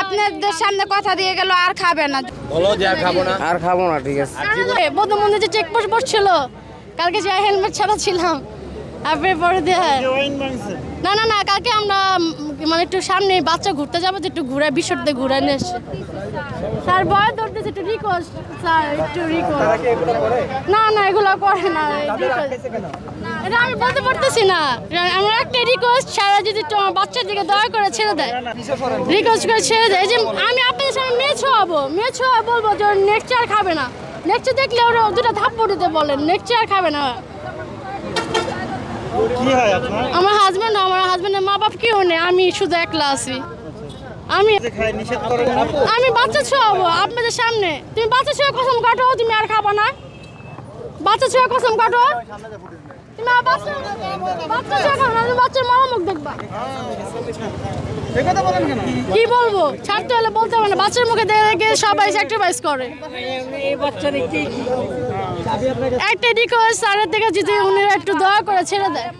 আপনাদের সামনে কথা দিয়ে গেল আর খাবে না। বলো যে আর খাবো না, আর খাবো না, ঠিক আছে। বদ্ধমন্দির যে চেকপোস্ট বসছিল কালকে যে হেলমেট ছাড়া ছিলাম আপনি পরে দিয়ে না না না কালকে আমরা মানে একটু সামনে বাচ্চা ঘুরতে যাবো তো একটু ঘুরে বিশ্বতে ঘুরে নিয়ে এসছি স্যার বয় ধরতেছে একটু রিকোয়েস্ট স্যার একটু রিকোয়েস্ট না না এগুলো করে না এটা আমি বলতে পারতেছি না আমার একটা রিকোয়েস্ট সারা যদি একটু আমার বাচ্চার দিকে দয়া করে ছেড়ে দেয় রিকোয়েস্ট করে ছেড়ে দেয় যে আমি আপনাদের সামনে মেয়ে ছোঁয়াবো বলবো যে নেক্সট আর খাবে না নেক্সট দেখলে ওরা দুটো ধাপ্পড় দিতে বলেন নেক্সট আর খাবে না। আমার হাজবেন্ডের মা বাপ কেউ নেই আমি শুধু একলা আছি আমি বাচ্চা ছোঁয়াবো আপনাদের সামনে তুমি বাচ্চা ছোঁয়া কসম কাটো তুমি আর খাবো না বাচ্চা ছোঁয়া কসম কাটো তুমি বাচ্চা ছোঁয়া খাবো না বাচ্চার মা মুখ দেখবা কি বলবো ছাড়তে হলে বলতে হবে না বাচ্চার মুখে দেখে সবাই স্যাক্রিফাইস করে একটা রিকোয়েস্ট স্যারের থেকে যদি উনিরা একটু দয়া করে ছেড়ে দেয়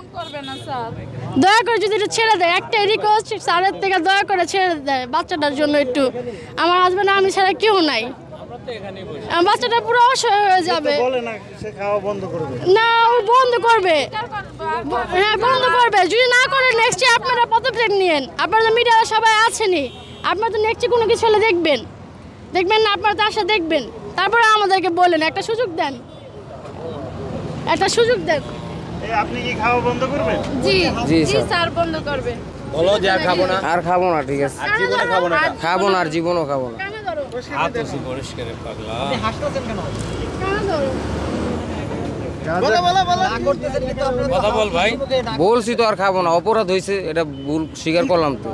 দয়া করে যদি একটু ছেড়ে দেয় একটা রিকোয়েস্ট স্যারের থেকে দয়া করে ছেড়ে দেয় বাচ্চাটার জন্য একটু আমার হাজবেন্ড আমি ছাড়া কেউ নাই বাচ্চাটা পুরো অসহায় হয়ে যাবে না ও বন্ধ করবে হ্যাঁ বন্ধ করবে যদি না করে নেক্সট আপনারা পদক্ষেপ নিয়েন আপনারা মিডিয়া সবাই আছেনই আপনারা তো নেক্সট কোনো কিছু হলে দেখবেন না আপনারা তো আসা দেখবেন তারপরে আমাদেরকে বলেন একটা সুযোগ দেন আপনি কি খাওয়া বন্ধ করবেন? জি জি স্যার বন্ধ করবে বলো যে আর খাবো না, আর খাবো না, ঠিক আছে। খাবো না আর জীবনও খাবো না। বলছি তো আর খাবো না অপরাধ হয়েছে এটা ভুল স্বীকার করলাম তো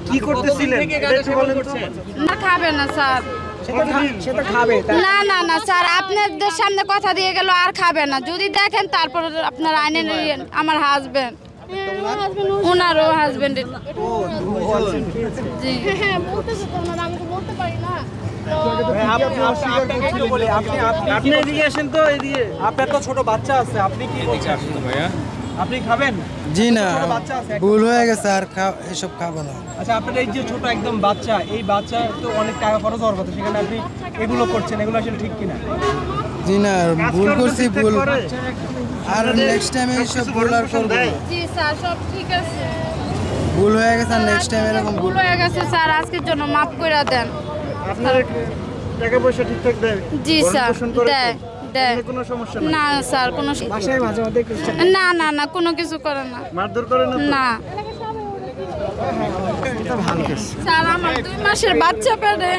কি করতেছিলেন না খাবে না স্যার না না না স্যার আপনাদের সামনে কথা দিয়ে গেল আর খাবে না যদি দেখেন তারপর আপনার আইনে আমার হাজবেন্ড ওনারও হাজবেন্ডের জি হ্যাঁ বলতেছে তো ওনারা আমি তো বলতে পারি না আপনি এদিকে আসেন তো এদিকে আপনার তো ছোট বাচ্চা আছে আপনি কি বলছেন ভাইয়া আপনি খাবেন? জি না ভুল হয়ে গেছে আর এসব খাবো না। আচ্ছা আপনার এই যে ছোট একদম বাচ্চা এই বাচ্চা তো অনেক টাকা খরচ হওয়ার কথা সেখানে আপনি এগুলো করছেন এগুলো আসলে ঠিক কিনা? জি না ভুল করছি ভুল আর নেক্সট টাইম এইসব ভুল আর করব না। জি স্যার সব ঠিক আছে ভুল হয়ে গেছে আর নেক্সট টাইম এরকম ভুল হয়ে গেছে স্যার আজকের জন্য মাফ করে দেন আপনার টাকা পয়সা ঠিকঠাক দেয়? জি স্যার দেয় কোনো সমস্যা না স্যার কোনো বাসায় মাঝে মাঝে না না না কোনো কিছু করে না মারধর করে না না স্যার আমার 2 মাসের বাচ্চা পেটে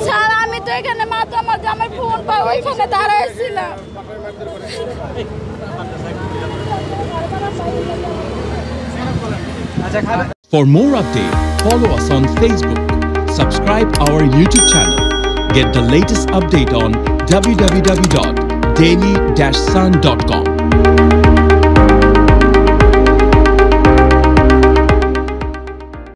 স্যার আমি তো এখানে মাঝে আমার ফোন পাই ওইখানে দাঁড়াইছিলাম For more updates, follow us on Facebook, subscribe our YouTube channel, get the latest update on www.daily-sun.com.